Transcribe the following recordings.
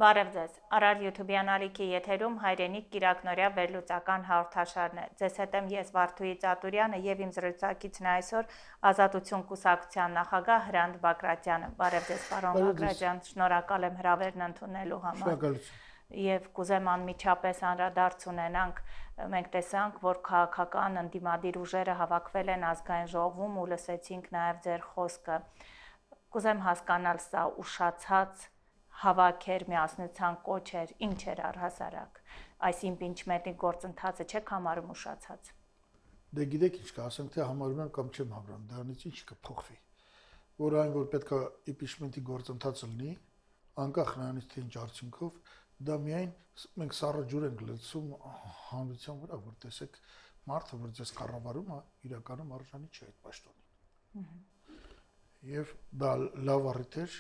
Բարև ձեզ, Արար YouTube-յան ալիքի եթերում հայրենիք կիրակնորյա վերլուծական հաղորդաշարն է։ Ձեզ հետ եմ ես Վարդուհի Ծատուրյանը եւ իմ զրուցակիցն է այսօր Ազատություն կուսակցության նախագահ Հրանտ Բագրատյանը։ Բարև ձեզ, պարոն Բագրատյան, շնորհակալ եմ հրավերն ընդունելու համար։ Եվ կուզեմ անմիջապես անդրադարձ ունենանք, մենք տեսանք, որ քաղաքական ընդդիմադիր ուժերը հավաքվել են ազգային ժողովում ու լսեցինք նաև ձեր խոսքը։ Կուզեմ հասկանալ, սա ուշացած հավաքեր, միասնության կոչ էր, ինչ էր առհասարակ, այս իմպիչմենտի գործընթացը չեք համարում ուշացած։ Դե գիտեք ինչ կա, ասենք թե համարում եմ կամ չեմ համարում, դրանից ինչ կփոխվի, որ այն որ պետք է իմպիչմենտի գործընթացը լինի, անկախ նրանից թե ինչ արդյունքով, դա միայն մենք սառը ջուր ենք լցում հանրության վրա, որ տեսեք մարդը, որ ձեզ կառավարում է, իրականում արժանի չէ այդ պաշտոնին։ Եւ դա լավ առիթ էր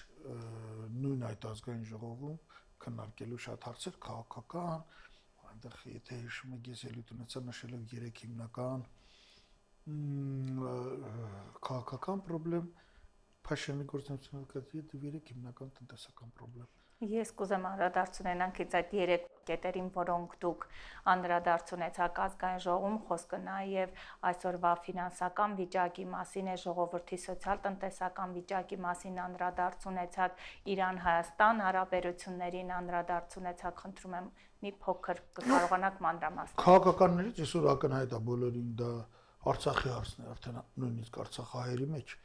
նույն այդ ազգային ժողովում քննարկելու շատ հարցեր քաղաքական, այնտեղ եթե հիշում եք ես ելույթ ունեցա նշելով 3 հիմնական քաղաքական խնդրեմ, Փաշինյանի գործունեությունը կրկի 3 հիմնական տնտեսական խնդրեմ։ Ես կուզեմ անդրադարձ ունենանք այդ 3 կետերին, որոնք դուք անդրադարձ ունեցաք ազգային ժողովում, խոսքը նաև այսօրվա ֆինանսական վիճակի մասին է, ժողովրդի սոցիալ-տնտեսական վիճակի մասին անդրադարձ ունեցաք, Իրան-Հայաստան հարաբերություններին անդրադարձ ունեցաք, խնդրում եմ մի փոքր կարողանաք մանրամասնել։ Քաղաքականներից այսօր ակնհայտ է բոլորին դա Արցախի հարցն է, արդեն նույնիսկ Արցախահայերի մեջ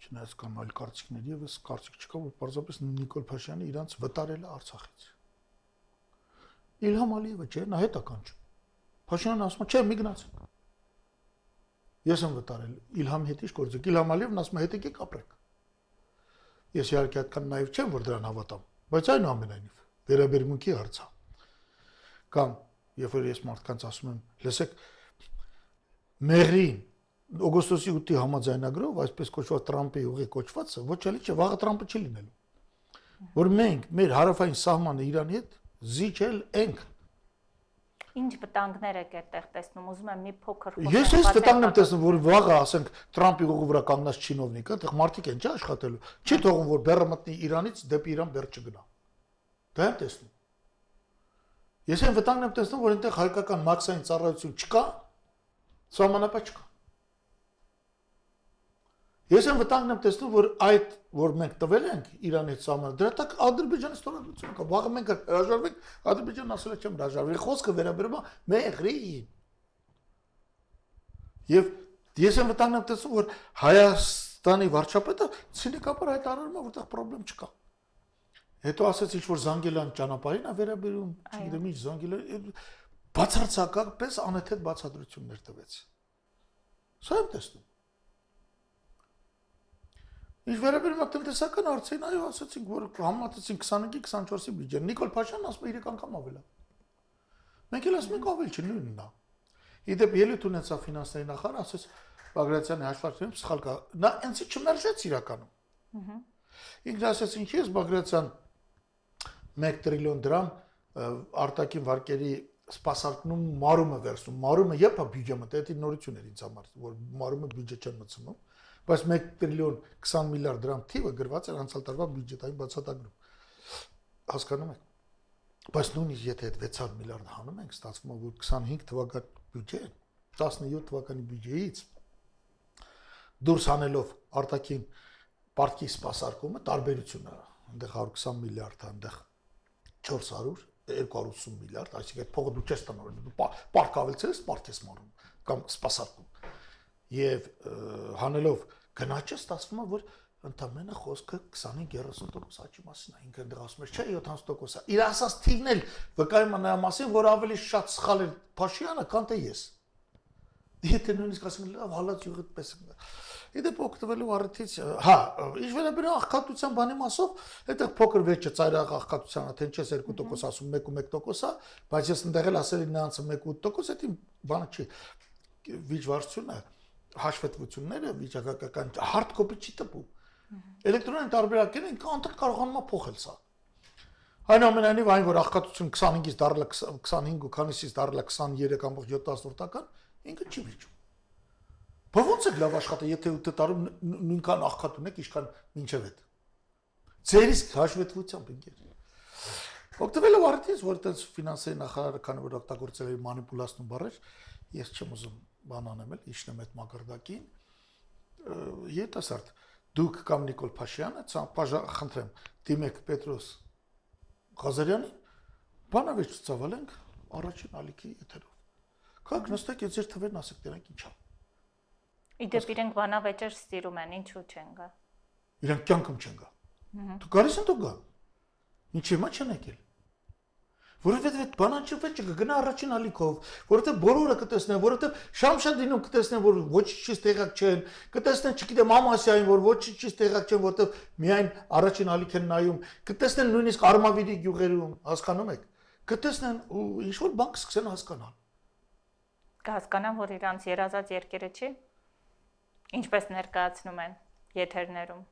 չնայած կան այլ կարծիքներ եւ այս կարծիք չկա որ պարզապես Նիկոլ Փաշինյանը իրանց վտարել է Արցախից։ Իլհամ Ալիևը չէ, նա հետ է կանչում։ Փաշինյանն ասում է, չէ, մի գնացեք։ Ես եմ վտարել, Իլհամի հետ ինչ գործեք։ Իլհամ Ալիևն ասում է, հետ եկեք ապրեք։ Ես իհարկե այդքան նաիվ չեմ, որ դրան հավատամ, բայց այնուամենայնիվ վերաբերմունքի հարց է։ Կամ երբ որ ես մարդկանց ասում եմ, լսեք, Մեղրին օգոստոսի 8-ի համաձայնագրով, այսպես կոչված Տրամպի ուղի կոչվածը, ոչ էլի չէ, վաղը Տրամպը չի լինելու։ Որ մենք մեր հարավային սահմանը Իրանի հետ զիջել ենք։ Ինչ վտանգներ եք այդտեղ տեսնում, ուզում եմ մի փոքր խոսել։ Ես այս վտանգն եմ տեսնում, որ վաղը, ասենք, Տրամպի ուղու վրա կանգնած չինովնիկը, այդտեղ մարդիկ են, չէ՞ աշխատելու։ Չի թողում, որ բեռը մտնի Իրանից դեպի Իրան բեռ չգնա։ Դա եմ տեսնում։ Ես այն վտանգն եմ տեսնում, որ այնտեղ հայկական մաքսային ծառայություն չկա, սահմանապահ չկա։ Ես եմ վտանգն եմ տեսնում, որ այդ, որ մենք տվել ենք Իրանի սահմանը, դրա տակ Ադրբեջանի ստորագրությունը կա։ Վաղը մենք հրաժարվենք, Ադրբեջանն ասել է չեմ հրաժարվի, խոսքը վերաբերում է Մեղրիին։ Եվ ես եմ վտանգն եմ տեսնում, որ Հայաստանի վարչապետը ցինիկաբար հայտարարում է, որտեղ խնդրեմ չկա։ Հետո ասեց ինչ որ Զանգելյան ճանապարհին է վերաբերում, չգիտեմ ինչ Զանգելյան, բացարձակապես անհետ բացատրություններ տվեց։ Սա եմ տեսնում։ Ինչ վերաբերում է տնտեսական հարցին, այո, ասացինք, որ համատեցին 25-ի 24-ի բյուջեն։ Նիկոլ Փաշինյանն ասում է 3 անգամ ավել է։ Մենք էլ ասում ենք ավել չի, նույնն է։ Իդեպ ելույթ ունեցա ֆինանսների նախարարը, ասեց Բագրատյանի հաշվարկներում սխալ կա։ Նա այնցի չմերժեց իրականում։ Ինքն ասեց, ինչ ես Բագրատյան 1 տրիլիոն դրամ արտաքին վարկերի սպասարկնում մարումը վերցնում։ Մարումը երբ է բյուջե մտա, դա նորություն էր ինձ համար, որ մարումը բյուջե չեն մտցնում։ Բայց 1 տրիլիոն 20 միլիարդ դրամ թիվը գրված էր անցյալ տարվա բյուջետային բացատագրում։ Հասկանում եք։ Բայց նույնիսկ եթե այդ 600 միլիարդ հանում ենք, ստացվում է, որ 25 թվականի բյուջեն 17 թվականի բյուջեից դուրս հանելով արտաքին պարտքի սպասարկումը տարբերությունը, այնտեղ 120 միլիարդ, այնտեղ 400, 280 միլիարդ, այսինքն այդ փողը դու չես տնօրինում, պարտք ավելցրես, պարտք ես մարում կամ սպասարկում։ Եվ հանելով գնաճը ստացվում է, որ ընդամենը խոսքը 25-30% աճի մասին է, ինքը դեռ ասում է, չէ, 70% է։ Իր ասած թիվն էլ վկայում է նրա մասին, որ ավելի շատ սխալ է Փաշինյանը, քան թե ես։ Եթե նույնիսկ ասենք լավ, հալած յուղը պես։ Իդեպ օգտվելու առիթից, հա, ինչ վերաբերում աղքատության բանի մասով, այդտեղ փոքր վեճը ծայրահեղ աղքատությանը, թե ինչես 2% ասում, 1.1% է, բայց ես ընդեղ էլ ասել եմ նրանց 1.8%, դա բանը չի։ Վիճվարությունը հաշվետվությունները վիճակական hard copy չի տպում։ Էլեկտրոնային տարբերակները ինքը անտեղ կարողանում է փոխել սա։ Այնուամենայնիվ այն որ աղքատություն 25-ից դառել 25 ու քանիսից դառել 23.7%, ինքը չի վիճում։ Բայց ո՞նց է լավ աշխատը, եթե 8 տարում նույնքան աղքատ ունեք, ինչքան մինչև այդ։ Ձեր իսկ հաշվետվությամբ ընկեր։ Օգտվել եմ արդյոք, որ այդպես ֆինանսների նախարարը քանի որ օգտագործել է մանիպուլացիոն բառեր, ես չեմ ուզում բան անեմ, իջնեմ այդ մակարդակին։ Երիտասարդ, դուք կամ Նիկոլ Փաշյանը, խնդրեմ, դիմեք Պետրոս Ղազարյանին, բանավեճ ցավալենք առաջին ալիքի եթերով։ Քաղաք նստեք եւ ձեր թվերն ասեք դրանք ինչա։ Իդեպ իրենք բանավեճեր սիրում են, ինչու չեն գա։ Իրանք կյանքում չեն գա։ Դու գալիս են դու գա։ Ինչի՞ մա չեն եկել։ Որովհետև այդ բանաճվեճը կգնա առաջին ալիքով, որովհետև բոլորը կտեսնեն, որովհետև Շամշադինում կտեսնեն, որ ոչինչ տեղակ չեն, կտեսնեն, չգիտեմ, Ամասիային, որ ոչինչ տեղակ չեն, որովհետև միայն առաջին ալիք են նայում, կտեսնեն նույնիսկ Արմավիրի գյուղերում, հասկանում եք։ Կտեսնեն ու ինչ որ բան կսկսեն հասկանալ։ Կհասկանան, որ իրանց երազած երկերը չի։ Ինչպես ներկայացնում են եթերներում։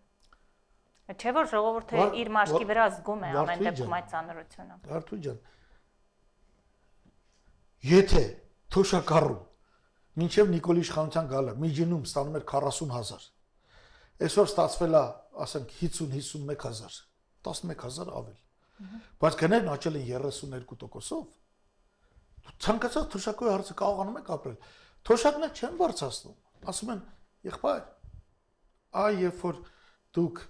Չէ՞ որ ժողովուրդը իր մաշկի վրա զգում է ամեն դեպքում այդ ծանրությունը։ Արթուր ջան, եթե թոշակառում մինչև Նիկոլի իշխանության գալը միջինում ստանում էր 40,000, այսօր ստացվել է, ասենք 50-51,000, 11,000 ավել։ Բայց գներն աճել են 32%-ով։ Դու ցանկացած թոշակոյի հարցը կարողանում եք ապրել։ Թոշակները չեն բարձրացնում։ Ասում են, եղբայր, այ երբ որ դուք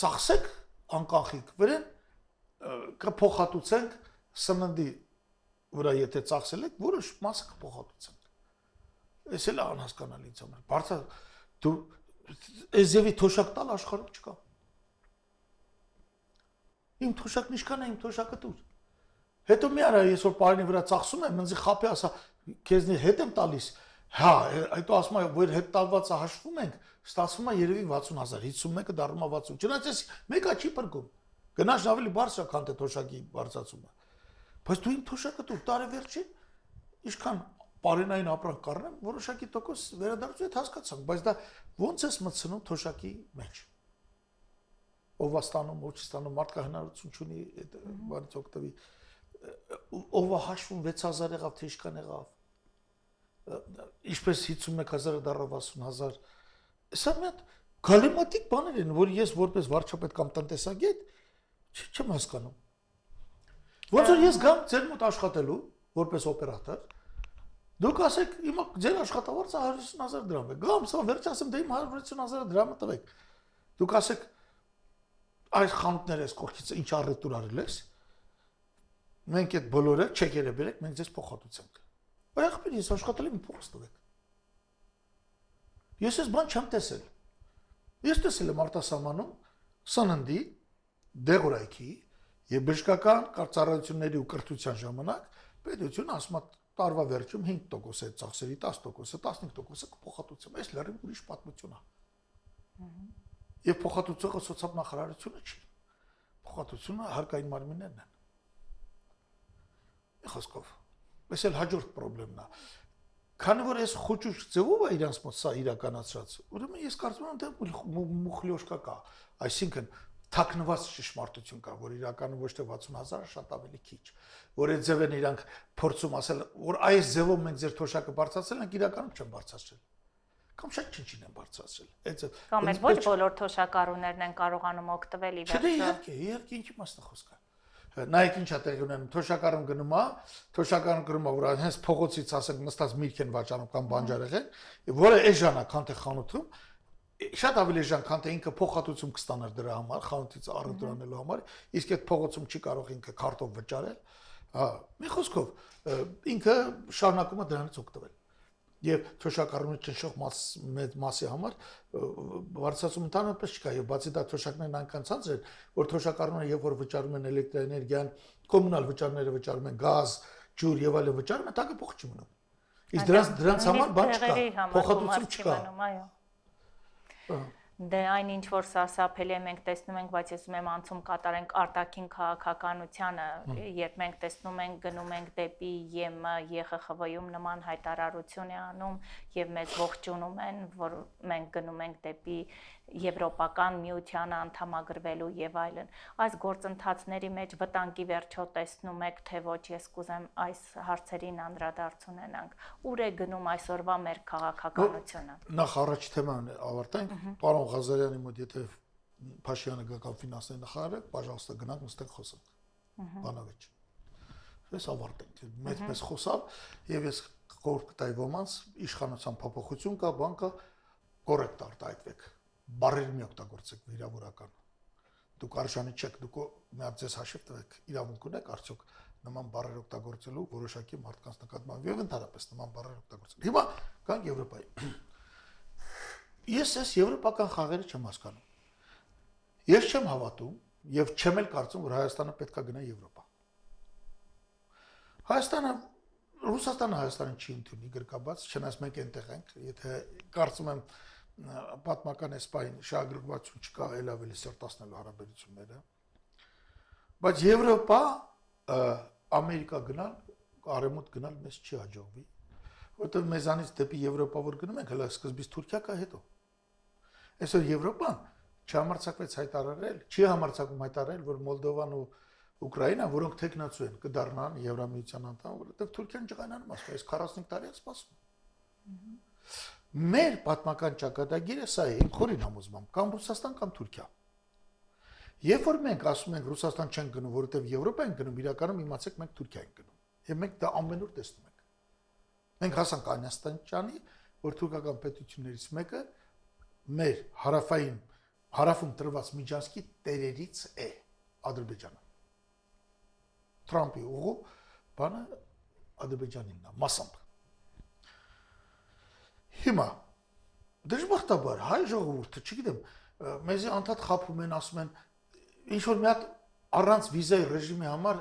ծախսեք անկանխիկ վրան, կփոխհատուցենք սննդի վրա եթե ծախսել եք, որոշ մասը կփոխհատուցենք։ Էս էլ անհասկանալի ինձ համար։ Բարձր դու այս եւի թոշակ տալ աշխարհում չկա։ Իմ թոշակն ինչքան է, իմ թոշակը դուր։ Հետո մի արա ես որ բարինի վրա ծախսում եմ, ինձ խափի ասա, քեզնի հետ եմ տալիս։ Հա, այդո ասում եմ, որ հետ տալվածը հաշվում ենք, ստացվում է երևի 60,000, 51-ը դառնում է 60։ Չնայած ես մեկը չի փրկում։ Գնաց ավելի բարձր քան թե թոշակի բարձրացումը։ Բայց դու իմ թոշակը դու տարեվերջին ինչքան բարենային ապրանք կառնեմ, որոշակի տոկոս վերադարձու հետ հասկացանք, բայց դա ո՞նց ես մտցնում թոշակի մեջ։ Ով ստանում, ով չստանում, մարդկա հնարավորություն չունի այդ բանից օգտվի։ Ով հաշվում 6000 եղավ, թե ինչքան եղավ։ Ինչպես 51,000-ը դառավ 60,000։ Սա մի հատ գալեմատիկ բաներ են, որ ես որպես վարչապետ կամ տնտեսագետ չեմ հասկանում։ Ոնց որ ես գամ ձեր մոտ աշխատելու որպես օպերատոր, դուք ասեք, հիմա ձեր աշխատավարձը 150,000 դրամ է։ Գամ, սա վերջ ասեմ, դե իմ 150,000 դրամը տվեք։ Դուք ասեք, այս խանութները այս կողքից ինչ առետուր արել ես։ Մենք այդ բոլորը չեկերը բերեք, մենք ձեզ փոխհատուցենք։ Ախպեր, ես աշխատել եմ փոխս տվեք։ Ես այս բան չեմ տեսել։ Ես տեսել եմ արտասահմանում սննդի, դեղորայքի եւ բժշկական կարծառայությունների ու կրթության ժամանակ պետությունը ասում է տարվա վերջում 5% է ծախսերի 10%-ը, 15%-ը կփոխհատուցեմ։ Այս լրիվ ուրիշ պատմություն է։ Եվ փոխհատուցողը սոցիալ-նախարարությունը չի։ Փոխհատուցումը հարկային մարմիններն են։ Խոսքով, այս էլ հաջորդ խնդիրն է։ Քանի որ այս խոճուճ ձևով է իրանց մոտ սա իրականացրած, ուրեմն ես կարծում եմ, թե մուխլյոշկա կա, այսինքն թաքնված ճշմարտություն կա, որ իրականում ոչ թե 60,000-ը շատ ավելի քիչ, որ այդ ձևն իրանք փորձում ասել, որ այս ձևով մենք ձեր թոշակը բարձրացրել ենք, իրականում չեն բարձրացրել։ Կամ շատ չնչին են բարձրացրել։ Այդ կամ էլ ոչ բոլոր թոշակառուներն են կարողանում օգտվել ի վերջո։ Իհարկե, ինչի մասն է խոսքը։ Նայեք ինչա տեղի ունենում, թոշակառուն գնում է, որ հենց փողոցից ասենք նստած միրգ են վաճառում կամ բանջարեղեն, որը էժան է, քան թե խանութում, շատ ավելի էժան, քան թե ինքը փոխհատուցում կստանար դրա համար, խանութից առևտուր անելու համար, իսկ այդ փողոցում չի կարող ինքը քարտով վճարել, հա, մի խոսքով, ինքը շարունակում է դրանից օգտվել։ Եվ թոշակառունի ճնշող մասի համար բարձրացում ընդհանրապես չկա եւ բացի դա թոշակներն այնքան ցածր են, որ թոշակառունը երբ որ վճարում են էլեկտրաէներգիան, կոմունալ վճարները վճարում են գազ, ջուր եւ այլն վճարում են, տակը փող չի մնում։ Իսկ դրանց համար բան չկա, փոխհատուցում չկա։ Դե այն ինչ որ սարսափելի է մենք տեսնում ենք, բայց ես ուզում եմ անցում կատարենք արտաքին քաղաքականությանը, երբ մենք տեսնում ենք գնում ենք դեպի ԵՄ, ԵԽԽՎ-ում նման հայտարարություն է անում եւ մեզ ողջունում են, որ մենք գնում ենք դեպի Եվրոպական միությանը անդամագրվելու եւ այլն։ Այս գործընթացների մեջ վտանգի վերջո տեսնում եք, թե ոչ, ես կուզեմ այս հարցերին անդրադարձ ունենանք։ Ուր է գնում այսօրվա մեր քաղաքականությունը։ Նախ առաջ թեման ավարտենք, պարոն Ղազարյանի մոտ եթե Փաշյանը գա կամ ֆինանսների նախարարը, պожалуйста, գնանք նստենք խոսենք։ բանավեճ։ Ես ավարտենք։ Մեծ խոսալ եւ ես խորհուրդ կտայի ոմանց իշխանության փոփոխություն կա, բան կա, կոռեկտ արտահայտվեք։ Բարեր մի օգտագործեք վիրավորական։ Դուք արժանի չեք, դուք մի հատ ձեզ հաշիվ տվեք, իրավունք ունեք արդյոք նման բարեր օգտագործելու որոշակի մարդկանց նկատմամբ եւ ընդհանրապես նման բարեր օգտագործելու։ Հիմա կան Եվրոպայի։ Ես այս եվրոպական խաղերը չեմ հասկանում։ Ես չեմ հավատում եւ չեմ էլ կարծում, որ Հայաստանը պետք է գնա Եվրոպա։ Ռուսաստանը Հայաստանին չի ընդունի գրկաբաց, չնայած մենք այնտեղ ենք, եթե կարծում եմ պատմական էսպային շահագրգռվածություն չկա, էլ ավելի սրտացնելու հարաբերությունները։ Բայց Եվրոպա, Ամերիկա գնալ, արևմուտք գնալ մեզ չի հաջողվի, որտեղ մեզանից դեպի Եվրոպա որ գնում ենք, հələ սկզբից Թուրքիա կա հետո։ Այսօր Եվրոպան չհամարձակվեց հայտարարել, չի համարձակվում հայտարարել, որ Մոլդովան ու Ուկրաինան, որոնք տեխնացու են, կդառնան Եվրամիության անդամ, որովհետև Թուրքիան ջղայնանում ասում է, այս 45 տարի է սպասում։ Մեր պատմական ճակատագիրը սա է, իմ խորին համոզմամբ, կամ Ռուսաստան կամ Թուրքիա։ Երբ որ մենք ասում ենք Ռուսաստան չեն գնում, որովհետև Եվրոպա են գնում, իրականում իմացեք մենք Թուրքիա ենք գնում։ Եվ մենք դա ամենուր տեսնում ենք։ Մենք հասանք Անաստանճանի, որ թուրքական պետություններից մեկը մեր հարավում տրված միջանցքի տերերից է Ադրբեջանը։ Թրամփի ուղու բանը Ադրբեջանինն է, մասամբ։ Հիմա դժբախտաբար հայ ժողովուրդը, չգիտեմ, մեզի անդադ խափում են, ասում են, ինչ որ մի հատ առանց վիզայի ռեժիմի համար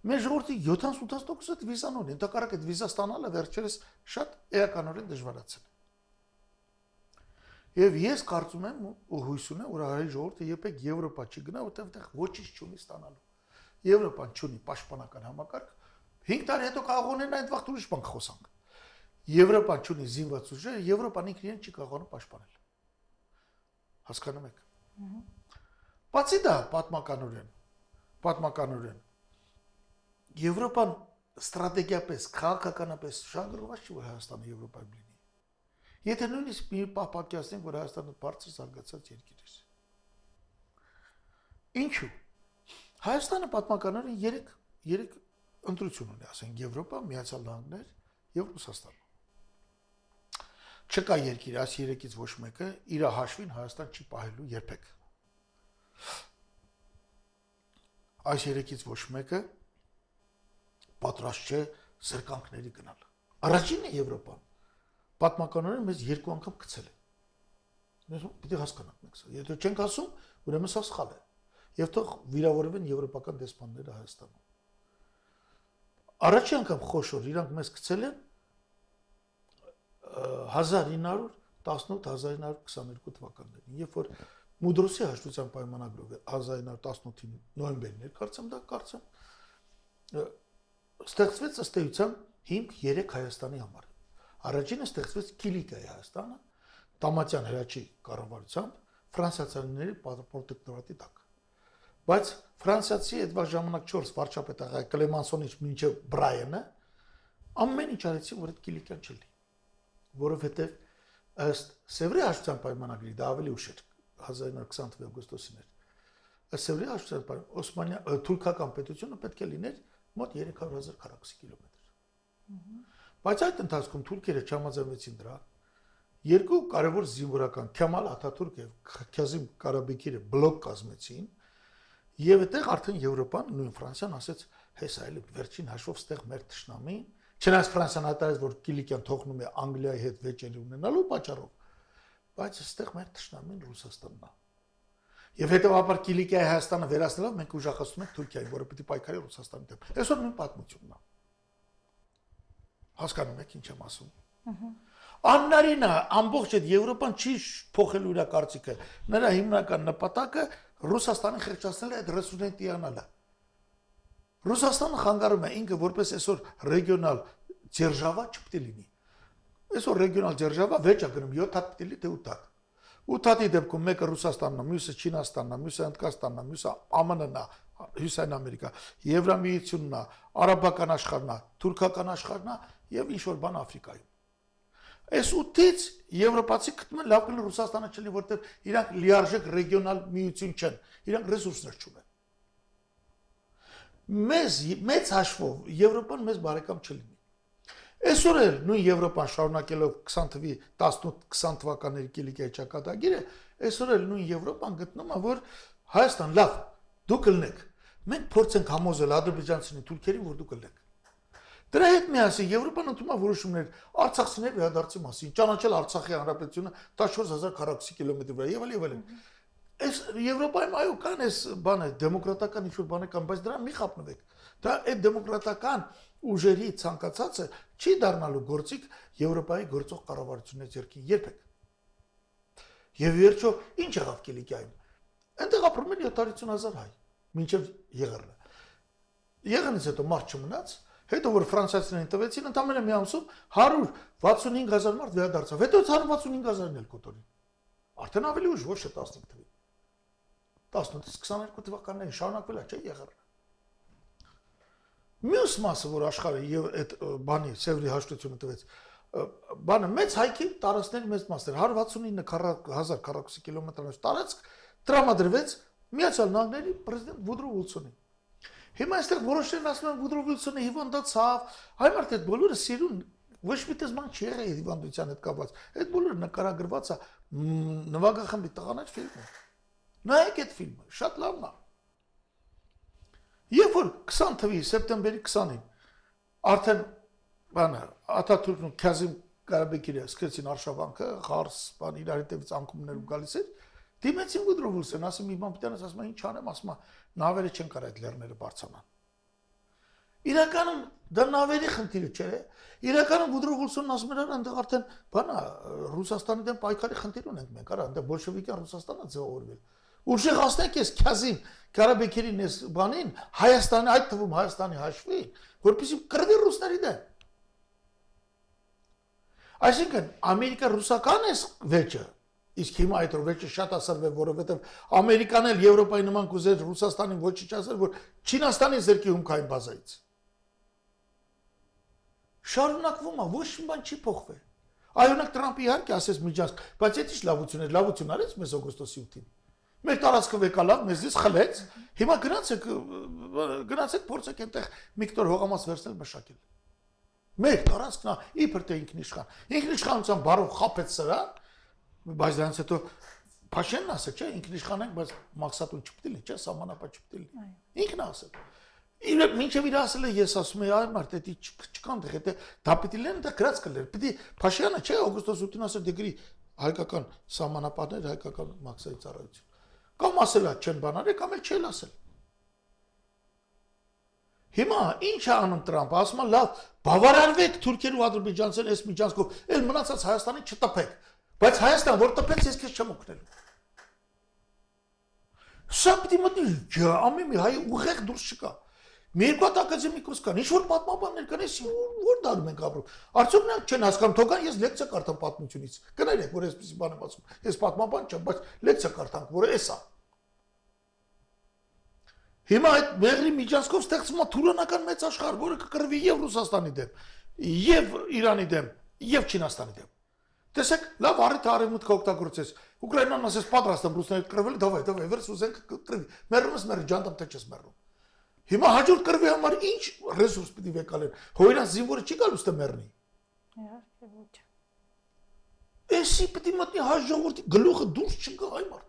մեր ժողովրդի 70-80% վիզան ունի, ընդհակառակ այդ վիզա ստանալը վերջերս շատ էականորեն դժվարացել է։ Եվ ես կարծում եմ ու հույս ունեմ, որ հայ ժողովուրդը երբեք Եվրոպա չի գնա, որտեղ այդտեղ ոչինչ չունի ստանալու։ Եվրոպան չունի պաշտպանական համակարգ, 5 տարի հետո կարող ունեն այդ վաղ ուրիշ բան խոսանք։ Եվրոպան չունի զինված ուժեր, Եվրոպան ինքն իրեն չի կարողանում պաշտպանել։ Հասկանում եք։ Բացի դա պատմականորեն Եվրոպան ստրատեգիապես, քաղաքականապես շահագրգռված չի, որ Հայաստանը Եվրոպայում լինի։ Եթե նույնիսկ մի պահ պատկերացնենք, որ Հայաստանը բարձր զարգացած երկիր է։ Ինչու՞։ Հայաստանը պատմականորեն 3 ընտրություն ունի, ասենք Եվրոպա, Միացյալ Նահանգներ եւ Ռուսաստան։ Չկա երկիր, այս 3-ից ոչ մեկը իր հաշվին Հայաստան չի պահելու երբեք։ Այս 3-ից ոչ մեկը պատրաստ չէ սրկանքների գնալ։ Առաջինն է Եվրոպան։ Պատմականորեն մեզ 2 անգամ գցել է։ Մենք պիտի հասկանանք մենք սա։ Եթե չենք ասում, ուրեմն սա սխալ է։ Եվ թող վիրավորվեն եվրոպական դեսպանները Հայաստանում։ Առաջին անգամ խոշոր իրանք մեզ գցել են 1918-1922 թվականներին, երբ որ Մուդրոսի հաշտության պայմանագրով 1918-ի նոյեմբերին էր, կարծեմ, ստեղծվեց ըստ էության 5-3 Հայաստանի համար։ Առաջինը ստեղծվեց Կիլիկիայի Հայաստանը, Դամատյան հրաչի կառավարությամբ ֆրանսիացիների պրոտեկտորատի տակ։ Բայց ֆրանսիացի այդ ժամանակ 4 վարչապետը Կլեմանսոնից մինչև Բրայանը ամեն ինչ արեցին, որ այդ Կիլիկիան չլինի, որովհետև ըստ Սևրի հաշտության պայմանագրի դա ավելի ուշ էր 1920 թվականի օգոստոսին էր։ Ըստ Սևրի հաշտության պայմանագրի թուրքական պետությունը պետք է լիներ մոտ 300,000 քառակուսի կիլոմետր։ Բայց այդ ընթացքում թուրքերը չհամաձայնվեցին դրա։ Երկու կարևոր զինվորական Քեմալ Աթաթուրք եւ Քազիմ Կարաբեկիրը բլոկ կազմեցին, եւ այդտեղ արդեն Եվրոպան, նույն Ֆրանսիան ասեց, հես այլ վերջին հաշվով ստեղ մեր ճշնամին, չնայած Ֆրանսիան հայտարարեց, որ Կիլիկիան թողնում է Անգլիայի հետ վեճերի ունենալու պատճառով, բայց այստեղ մեր ճշնամին Ռուսաստանն է։ Եվ հետեւաբար Կիլիկիայի Հայաստանը վերացնելով մենք ուժախացնում ենք Թուրքիային, որը պիտի պայքարի Ռուսաստանի դեմ։ Այսօր նույն պատմությունն է։ Հասկանում եք ինչ եմ ասում։ Աննարին է, ամբողջ այդ Եվրոպան չի փոխելու իր կարծիքը։ Նրա հիմնական նպատակը Ռուսաստանը խեղճացնել է այդ ռեսուրսներին տիրանալը։ Ռուսաստանը խանգարում է ինքը որպես այսօր ռեգիոնալ ձերժավա չպետք է լինի։ Այսօր ռեգիոնալ ձերժավա վեճ է գնում 7 հատ պետք է լինի, թե 8 հատ։ 8 հատի դեպքում մեկը Ռուսաստանն է, մյուսը Չինաստանն է, մյուսը Հնդկաստանն է, մյուսը ԱՄՆ-ն է, Հյուսիսային Ամերիկա, Եվրամիությունն է, Արաբական աշխարհն է, Թուրքական աշխարհն է եւ ինչ որ բան Աֆրիկայում։ Այս 8-ից եվրոպացի գտնում են լավ կլինի Ռուսաստանը չլինի, որտեղ իրանք լիարժեք ռեգիոնալ միություն չեն, իրանք ռեսուրսներ չունեն։ մեծ հաշվով Եվրոպան մեզ բարեկամ չլինի։ Այսօր էլ նույն Եվրոպան շարունակելով 20 թվի 18-20 թվականների կիլիկիայի ճակատագիրը, այսօր էլ նույն Եվրոպան գտնում է, որ Հայաստան լավ, դուք ելնեք։ Մենք փորձենք համոզել ադրբեջանցիներին, թուրքերին, որ դուք ելնեք։ Դրա հետ միասին Եվրոպան ընդունում է որոշումներ արցախցիների վերադարձի մասին, ճանաչել Արցախի հանրապետությունը 14000 քառակուսի կիլոմետրի վրա եւ այլն։ Այս Եվրոպայում այո կան այս բանը դեմոկրատական ինչ-որ բաներ կան, բայց դրան մի խափնվեք։ Դա այդ դեմոկրատական ուժերի ցանկացածը չի դառնալու գործիք Եվրոպայի գործող կառավարությունների ձեռքին երբեք։ Եվ վերջո ինչ եղավ Կիլիկիայում։ Այնտեղ ապրում էր 75000 հայ, մինչև Եղեռնը։ Եղեռնից հետո մարդ չմնաց, հետո որ ֆրանսիացիներին տվեցին, ընդամենը մի ամսում 165000 մարդ վերադարձավ։ Հետո 165000-ն էլ կոտորին։ Արդեն ավելի ուշ, ոչ թե 15 թվին։ 18-ից 22 թվականներին շարունակվել է, չէ՞ Եղեռնը։ Մյուս մասը, որ աշխարհը եւ այդ բանի Սևրի հաշտությունը տվեց, բանը մեծ հայքի տարածքների մեծ մասեր 169000 քառակուսի կիլոմետրով տարածք տրամադրվեց Միացյալ Նահանգների պրեզիդենտ Վուդրո Վիլսոնին։ Հիմա այստեղ որոշներն ասում են Վուդրո Վիլսոնը հիվանդացավ, հայ մարդ այդ բոլորը սիրուն ոչ մի տեսման չի եղել հիվանդության հետ կապված։ Այդ բոլորը նկարագրված է նվագախմբի տղաներ ֆիլմում։ Նայեք այդ ֆիլմը, շատ լավն է։ Երբ որ 20 թվականի սեպտեմբերի 20-ին արդեն բանը Աթաթուրքն ու Քազիմ Ղարաբեկիրը սկսեցին արշավանքը, խարս բան իրար հետևից անկումներում գալիս էր, դիմեցին Վուդրո Վիլսոնին, ասում իմ ամպիտյանս ասում է ինչ անեմ, ասում է նավերը չեն կարող այդ լեռները բարձրանան։ Իրականում դա նավերի խնդիրը չէ։ Իրականում Վուդրո Վիլսոնն ասում էր այնտեղ արդեն բանա Ռուսաստանի դեմ պայքարի խնդիր ունենք մենք, արա այնտեղ բոլշևիկյան Ռուսաստանը ձևավորվել։ Ուժեղացնեք ես Քազիմ Ղարաբեկիրին այս բանին Հայաստանի, այդ թվում Հայաստանի հաշվի, որպեսզի կռվի ռուսների դեմ։ Այսինքն ամերիկա-ռուսական էս վեճը, իսկ հիմա այդ վեճը շատ ասարվել, որովհետև Ամերիկան էլ Եվրոպայի նման կուզեր Ռուսաստանին ոչինչ ասել, որ Չինաստանի զերքի հումքային բազայից։ Շարունակվում է, ոչ մի բան չի փոխվել։ Այօնակ Տրամպը իհարկե ասես միջանցք, բայց այդ ինչ լավություն արեց մեզ օգոստոսի 8-ին։ Մեր տարածքը վեկալավ, մեզից խլեց, հիմա գնացեք փորձեք այնտեղ Միկտոր Հողամաս վերցնել մշակել։ Մեր տարածքն է իբր թե ինքնիշխան։ Ինքնիշխանության բառով խափեց սրա, բայց դրանից հետո Փաշինյանն ասել, չէ, ինքնիշխան ենք, բայց մաքսատուն չպետք է, չէ, սահմանապատ չպետք է։ Ինքն ասել։ Իրոք մինչև իր ասելը ես ասում եմ, այ մարդ դա չկան դե, դա պիտի լեն դա գրած կլեր։ Պիտի Փաշինյանը չէ, օգոստոս 8-ին ասել դեգրի հայկական սահմանապատներ, հայկական մաքսային ծառայություն։ Կամ ասելա չեն բանարել, կամ էլ չեն ասել։ Հիմա ինչ է անում Տրամպը, ասում է լավ, բավարարվեք թուրքեր ու ադրբեջանցիներ այս միջանցքով, էլ մնացած Հայաստանի չտպեք, բայց Հայաստան որ տպեց, ես քեզ չեմ օգնելու։ Սա պիտի մտնի, ամեն մի հայ ուղեղ դուրս չկա։ Մի երկու ակադեմիկոս կան, ինչ որ պատմաբաններ կան, որ դարում ենք ապրում։ Արդյոք նրանք չեն հասկանում, թողան ես լեկցիա կարդամ պատմությունից։ Կներեք, որ այսպեսի բան եմ ասում։ Ես պատմաբան չեմ, բայց լեկցիա կարդանք, որը էս է։ Հիմա այդ մեղրի միջանցքով ստեղծվում է թուրանական մեծ աշխարհ, որը կկռվի եւ Ռուսաստանի դեմ, եւ Իրանի դեմ, եւ Չինաստանի դեմ։ Տեսեք, լավ առիթ արևմուտքը օգտագործեց։ Ուկրաինան ասեց պատրաստ եմ ռուսների հետ կռվել, դավայ, վերց ուզենք կռվի։ Մեռնումս մեր ջանդամ թե չես մեռնում։ Հիմա հաջորդ կռվի համար ինչ ռեսուրս պիտի վեկալեն։ Հոյրանց զինվորը չի գալուց թե մեռնի։ Իհարկե ոչ։ Էսի պիտի մտնի հայ ժողովրդի գլուխը դուրս չգա այ մարդ։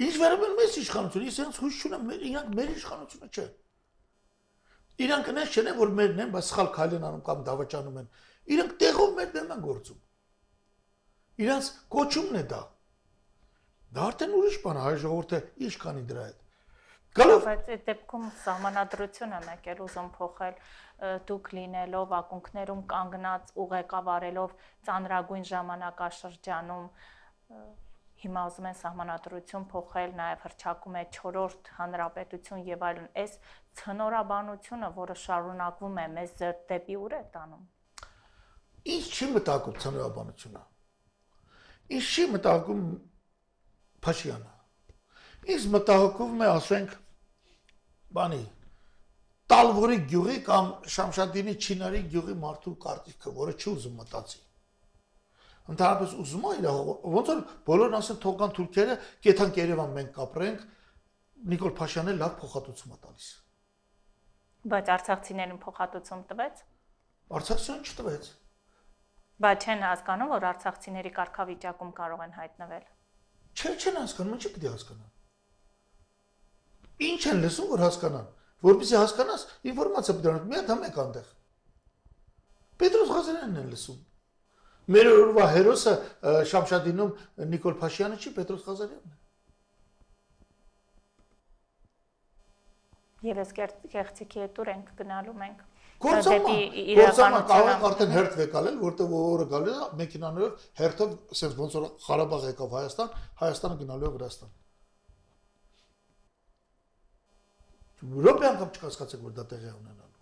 Ինչ վերաբերում է իշխանությունը, ես իրենց հույս չունեմ, իրանք մեր իշխանությունը չէ։ Իրանք նես չեն, որ մերն են, բայց սխալ քայլ են անում կամ դավաճանում են։ Իրանք տեղով մեր դեմ են գործում։ Իրանք կոչումն է դա։ Դա արդեն ուրիշ բան է, հայ ժողովուրդը ինչ կանի դրա հետ։ Բայց այդ դեպքում սահմանադրությունը մեկ էլ ուզում փոխել, դուք լինելով ակունքներում կանգնած ուղեկավարելով ծանրագույն ժամանակաշրջանում հիմա ուզում են սահմանադրություն փոխել, նաև հռչակում է 4-րդ հանրապետություն եւ այլն, այս ցնորաբանությունը, որը շարունակվում է, մեզ դեպի ուր է տանում։ Ինչ չի մտահոգում ցնորաբանությունը։ Ինչ չի մտահոգում Փաշինյանը։ Ինչ մտահոգում է, ասենք, բանի Տալվորի գյուղի կամ Շամշադինի Չինարի գյուղի մարդու կարտիքը, որը չի ուզում մտածի։ Ընդհանրապես ուզում է իր ոնց որ բոլորն ասեն թողան թուրքերը, կեթանք Երևան մենք կապրենք, Նիկոլ Փաշյանը լավ փոխհատուցում է տալիս։ Բայց արցախցիներին փոխհատուցում տվեց։ Արցախցիներին չտվեց։ Բայց չեն հասկանում, որ արցախցիների կարգավիճակում կարող են հայտնվել։ Չեն հասկանում, ինչի պիտի հասկանան։ Ինչ են լսում, որ հասկանան։ Որպեսզի հասկանաս, ինֆորմացիա պիտի ունենաս, մի հատ համեք այնտեղ։ Պետրոս Ղազարյանն են լսում։ Մեր օրվա հերոսը Շամշադինում Նիկոլ Փաշյանը չի, Պետրոս Ղազարյանն է։ Եվ այս կեղծիքի հետուր ենք գնալու մենք։ Գործամա կարող արդեն հերթ վեկալել, որտեղ օրը գալու է մեքենաներով հերթով, ասես ոնց որ Ղարաբաղ եկավ Հայաստան, Հայաստանը գնալու է Վրաստան։ Րոպե անգամ չկասկածեք, որ դա տեղի ունենալու։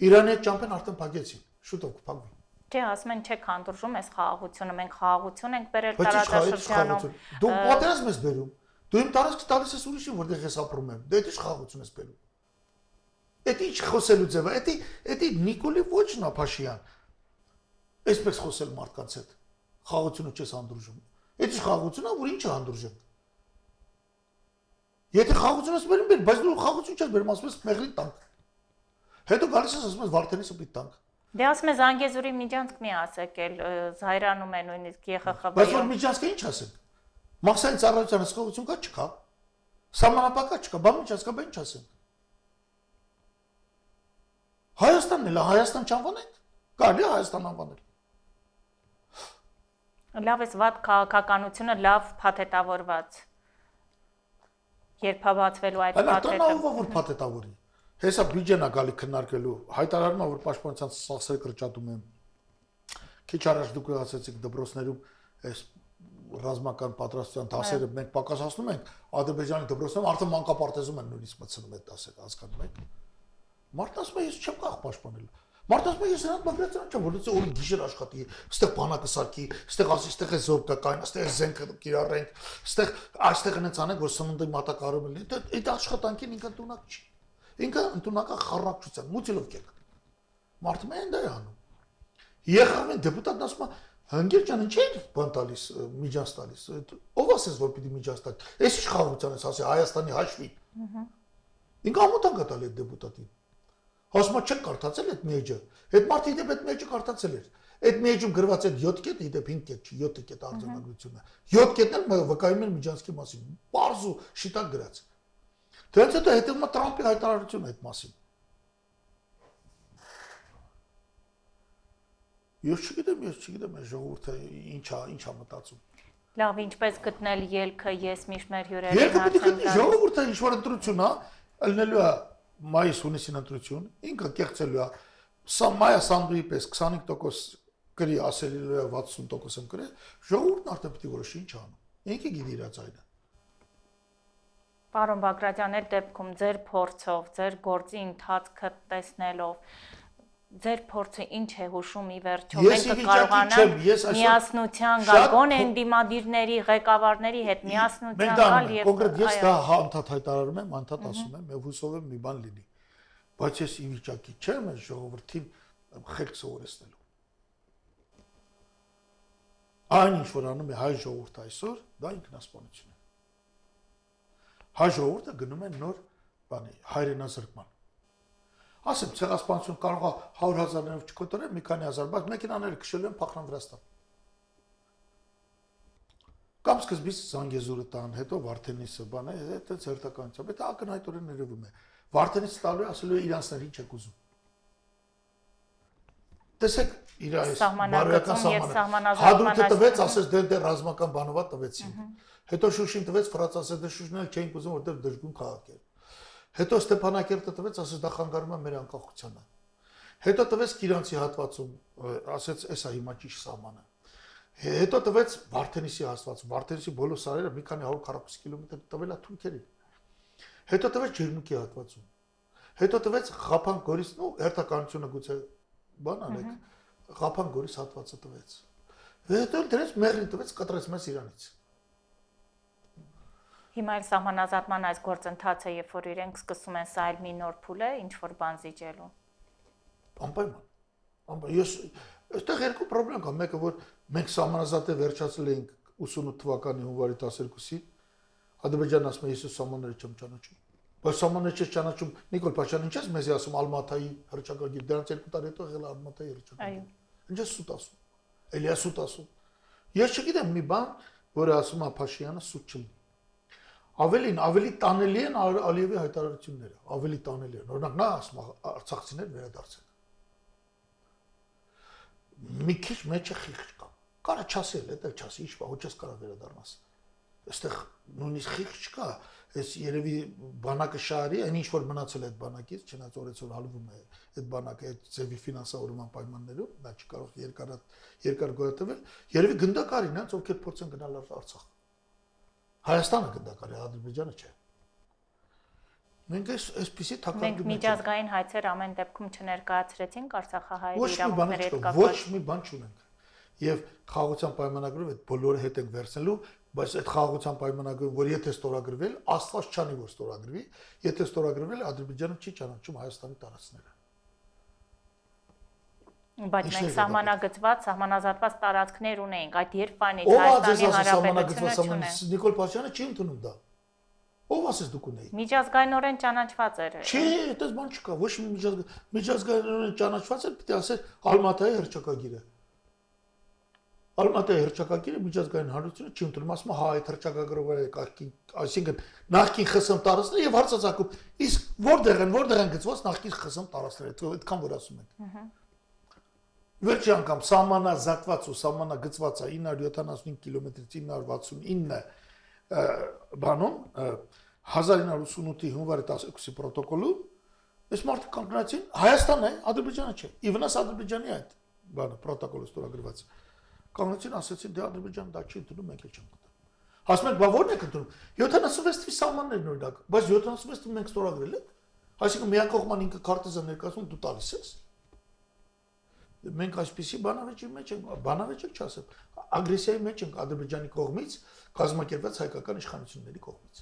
Իրանի հետ ճամփեն արդեն փակեցին, շուտով կփակվի։ Չէ, ասում են չեք հանդուրժում այս խաղաղությունը, մենք խաղաղություն ենք բերել տարածաշրջանում։ Դու պատերազմ ես բերում։ Դու իմ տարածքը տալիս ես ուրիշին, որտեղ ես ապրում եմ։ Դե ի՞նչ խաղաղություն ես բերում։ Էդ ինչ խոսելու ձև է, էդի Նիկոլի ոչն է Փաշյան։ Այսպես խոսել մարդկանց հետ։ Խաղաղությունը չես հանդուրժում։ Էդ ինչ խաղաղություն է, որ ինչ է հանդուրժում։ Եթե խաղաղություն ես բերում, բայց դու խաղաղություն չես բերում, ասում ես մեղրի տանք։ Հետո գալիս ես ասում ես Վարդենիսը պիտի տանք։ Դե ասում ես Զանգեզուրի միջանցք մի ասեք, էլ զայրանում է նույնիսկ ԵԽԽՎ-ում։ Բայց որ միջանցքը ինչ ասենք։ Մաքսային ծառայության հսկողություն կա, չկա։ Սահմանապակա չկա, բան միջանցքա, բան ինչ ասենք։ Հայաստանն էլ, Հայաստան չանվանենք։ Կարելի է Հայաստան անվանել։ Լավ է, վատ քաղաքականությունը լավ փաթեթավորված։ Երբաբացվելու այդ փաթեթը։ Այլ ով որ փաթեթավորի։ Հեսա բյուջեն է գալի քննարկելու։ Հայտարարում է, որ պաշտպանության ծախսերը կրճատում են։ Քիչ առաջ դուք ասացիք դպրոցներում այս ռազմական պատրաստության դասերը մենք պակասացնում ենք, Ադրբեջանի դպրոցներում արդեն մանկապարտեզում են նույնիսկ մտցնում այդ դասերը, հասկանում եք։ Մարդն ասում է, ես չեմ կարող պաշտպանել։ Մարդն ասում է, ես նրան բագրացան չեմ, որ օր գիշեր աշխատի, այստեղ բանակը սարքի, այստեղ ասի, այստեղ է զորք կային, այստեղ զենքը կիրառենք, այստեղ այնց անենք, որ սննդի մատակարարում լինի։ Այդ աշխատանքին ինքը ընդունակ չի։ Ինքը ընդունակա խառնակցության, մուտիլով կեք։ Մարդը մեն դա է անում։ ԵԽՎ-ին դեպուտատն ասում է, հանգեր ջան, ինչ է բան տալիս, միջանց տալիս։ Ով ասես, որ պիտի միջանց տալ։ Էս ինչ խաղաղության ես ասի Հայաստանի հաշվին։ Ինքը ամոթան կտալ այդ դեպուտատին։ Ասում է չեք կարդացել այդ մեջը։ Այդ մարդը իդեպ այդ մեջը կարդացել էր։ Այդ մեջում գրված այդ 7 կետ, իդեպ 5 կետ չի, 7 կետ արձանագրությունը։ 7 կետն էլ վկայում են միջանցքի մասին։ Պարզ ու շիտակ գրած։ Դրանց հետո հետևում է Տրամփի հայտարարությունը այդ մասին։ Ես չգիտեմ այս ժողովուրդը ինչա մտածում։ Լավ, ինչպես գտնել ելքը, ես միշտ մեր հյուրերին Ելքը պիտի գտնի ժողովուրդը ինչ որ ընտրություն է, ելնելու է մայիս-հունիսին ընտրություն, ինքը կեղծելու է, սա մայա սանդուի պես 25% գրի ասելելու է 60% եմ գրել, ժողովուրդն արդեն պիտի որոշի ինչ անում։ Ինքը գիտի իր ձայնը։ Պարոն Բագրատյան, այդ դեպքում ձեր փորձով, ձեր գործի ընթացքը տեսնելով, ձեր փորձը ինչ է հուշում ի վերջո, մենք կարողանանք միասնության գալ, գոնե դիմադիրների, ղեկավարների հետ միասնության գալ եւ կոնկրետ ես դա անդադ հայտարարում եմ, անդադ ասում եմ, եւ հուսով եմ մի բան լինի։ Բայց ես ի վիճակի չեմ այս ժողովրդին խելք սովորեցնելու։ Այն ինչ որ անում է հայ ժողովուրդը այսօր, դա ինքնասպանություն է։ Հայ ժողովուրդը գնում է նոր բանի հայրենազրկման։ Ասեմ, ցեղասպանություն կարող է 100,000-ներով չկոտրել, մի քանի հազար, բայց մեքենաները քշելու են փախան Վրաստան։ Կամ սկզբից Զանգեզուրը տան, հետո Վարդենիսը բանը, այդպես հերթականությամբ, դա ակնհայտորեն ներվում է։ Վարդենիսը տալու է, ասելու է իրանցների ինչ եք ուզում։ Տեսեք, իր այս բարոյական սահմանը։ Հադրութը տվեց, ասես դե ռազմական բանովա տվեցին։ Հետո Շուշին տվեց, Ֆրանսիա ասեց դե Շուշն էլ չէին ուզում, որտեղ դժգույն քաղաք է։ Հետո Ստեփանակերտը տվեց, ասեց դա խանգարում է մեր անկախությանը։ Հետո տվեց Կիրանցի հատվածում, ասեց էսա հիմա ճիշտ սահմանը։ Հետո տվեց Վարդենիսի հատվածում, Վարդենիսի բոլոր սարերը մի քանի 140 կիլոմետր տվել է թուրքերին։ Հետո տվեց Ջերմուկի հատվածում։ Հետո տվեց Ղափան Գորիս, ու հերթականությունը գուցե բան արեք, Ղափան Գորիս հատվածը տվեց։ Հետո դրեց մեղրին տվեց, կտրեց մեզ Իրանից։ Հիմա էլ սահմանազատման այս գործընթացը, երբ որ իրենք սկսում են սա այլ մի նոր փուլ է, ինչ որ բան զիջելու։ Անպայման։ Ես այստեղ երկու խնդրեմ կա, մեկը որ մենք սահմանազատը վերջացել էինք 88 թվականի հունվարի 12-ին, Ադրբեջանն ասում է ես սահմանները չեմ ճանաչում։ Բայց սահմանները չես ճանաչում, Նիկոլ Փաշինյանն ինչպես մեզ է ասում Ալմատայի հռչակագիր, դրանց 2 տարի հետո եղել Ալմատայի հռչակագիր։ Ինչ է սուտ ասում։ Էլի է սուտ ասում։ Ես չգիտեմ մի բան, որը ասում է Փաշինյանը սուտ չլինի։ Ավելի տանելի են Ալիևի հայտարարությունները, ավելի տանելի են։ Օրինակ նա ասում է արցախցիներ վերադարձեն։ Մի քիչ մեջը խիղճ կա։ Կարա չասել, դա չասի, ինչ բա, ոչ ես կարա վերադառնաս։ Այստեղ նույնիսկ խիղճ չկա, այս երևի բանակը շահարի, այն ինչ որ մնացել է այդ բանակից, չնայած օրեցօր հալվում է այդ բանակը այդ ձևի ֆինանսավորման պայմաններում, դա չկարող երկար գոյատևել, երևի գնդակարին են, ովքեր փորձեն գնալ Արցախ։ Հայաստանը գնդակար է, Ադրբեջանը չէ։ Մենք այսպեսի թակարդի Մենք միջազգային հայցեր ամեն դեպքում չներկայացրեցինք Արցախահայերի իրավունքների հետ կապված։ Ոչ մի բան չունենք։ Եվ խաղաղության պայմանագրով այդ բոլորը հետ ենք վերցնելու, բայց այդ խաղաղության պայմանագրով, որ եթե ստորագրվել, Աստված չանի որ ստորագրվի, եթե ստորագրվել, Ադրբեջանը չի ճանաչում Հայաստանի տարածքները։ Բայց մենք սահմանագծված, սահմանազատված տարածքներ ունենք, այդ երբ բանից Հայաստանի Հանրապետությունը չունենք։ Նիկոլ Փաշինյանը չի ընդունում դա։ Ով ասես դուք ունեիք։ Միջազգայինորեն ճանաչված էր։ Չի, այդպես բան չկա, ոչ մի միջազգայինորեն ճանաչված է, պետք է ասել Ալմատայի հռչակագիրը։ Ալմատայի հռչակագիրը միջազգային հանրությունը չի ընդունում, ասում է հա այդ հռչակագրով է կարգին, այսինքն նախկին ԽՍՀՄ տարածքները եւ հարցածակում։ Իսկ որտեղ են գծված նախկին ԽՍՀՄ տարածքները, այդքան որ ասում են։ Վերջի անգամ սահմանազատված ու սահմանագծված է 975 կիլոմետրից 969 բանում 1988-ի հունվարի 12-ի պրոտոկոլում այս մարդը կանգնեցին Հայաստանն է, Ադրբեջանը չէ։ Իվնաս Ադրբեջանի այդ բանը պրոտոկոլը ստորագրված։ Կանգնեցին, ասեցին դե Ադրբեջանը դա չի ընդունում, մենք էլ չենք ընդունում։ Ասում են, բա ո՞րն եք ընդունում։ 76 թվի սահմաններն օրինակ, բայց 76 թվին մենք ստորագրել ենք։ Այսինքն միակողման ինքը քարտեզը ներկայացնում դու տալիս ես։ Մենք այսպեսի բանավեճի մեջ ենք, բանավեճ չասեմ, ագրեսիայի մեջ ենք Ադրբեջանի կողմից, կազմակերպված հայկական իշխանությունների կողմից։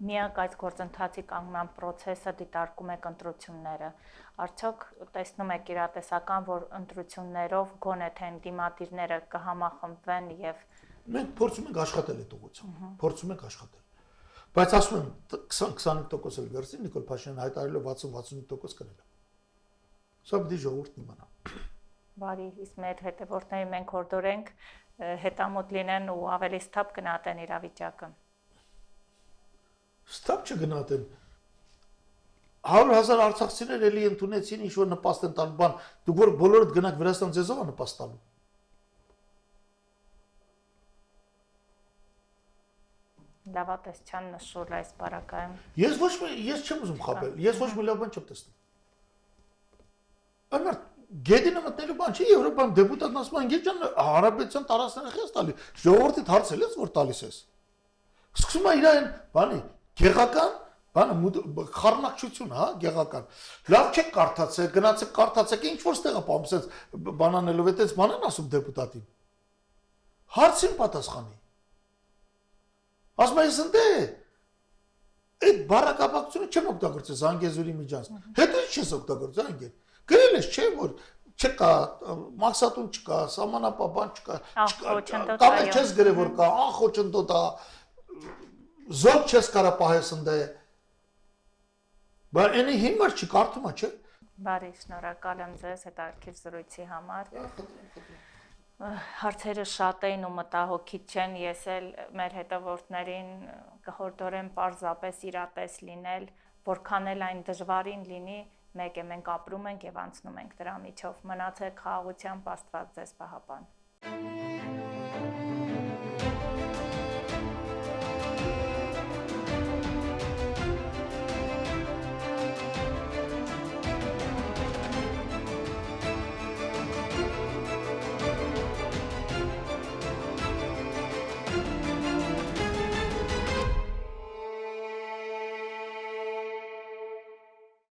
Միակ այս գործընթացի կանգնման process-ը դիտարկում եք ընտրությունները։ Արդյոք տեսնում եք իրատեսական, որ ընտրություններով գոնե թե դիմադիրները կհամախմբվեն եւ մենք փորձում ենք աշխատել այդ ուղղությամբ, փորձում ենք աշխատել։ Բայց ասում եմ 20-25% էլ վերցին Նիկոլ Փաշինյանը հայտարարելով 60-65% կնել։ Սա պիտի ժողովուրդն իմանա։ Բարի, իսկ մեր հետևորդներին մենք հորդորենք հետամոտ լինեն ու ավելի ստապ գնահատեն իրավիճակը։ Ստապ չգնահատեն։ 100,000 արցախցիներ էլի ընդունեցին ինչ որ նպաստ են տալու բան, դուք որ բոլորդ գնաք Վրաստան ձեզով է նպաստ տալու։ Լավատեսչան նշուր այս բարակայում։ Ես չեմ ուզում խաբել, ես ոչ մի լավ բան չեմ տեսնում։ Անմարդ Գեդինը մտնելու բան չի, Եվրոպայում դեպուտատն ասում են Գերջան հարաբերության տարածքները խես տալի։ Ժողովրդիդ հարցել ես որ տալիս ես։ Սկսում է իրեն բանի գեղական, բանը խառնակցություն, հա, գեղական։ Լավ չեք կարդացել, գնացեք կարդացեք, ինչ որ ստեղը պամսեց բանանելով, այդպես բան են ասում դեպուտատին։ Հարցին պատասխանի։ Ասում ես ընդ է։ Այդ բառակապակցությունը չեմ օգտագործել Զանգեզուրի միջանց։ Հետո ինչ ես օգտագործել անգել։ Գրել ես չէ որ չկա, մաքսատուն չկա, սահմանապահ չկա, կամ չես գրել որ կա, անխոչնդոտ է, զոտ չես կարա պահես ընդ է, բայց այնի հիմար չի կարդում է, չէ։ Բարի, շնորհակալ եմ ձեզ հետաքրքիր զրույցի համար։ Հարցերը շատ էին ու մտահոգիչ չեն, ես էլ մեր հետևորդներին կհորդորեմ պարզապես իրատես լինել, որքան էլ այն դժվարին լինի, մեկ է մենք ապրում ենք եւ անցնում ենք դրա միջով։ Մնացեք խաղաղությամբ, Աստված ձեզ պահապան։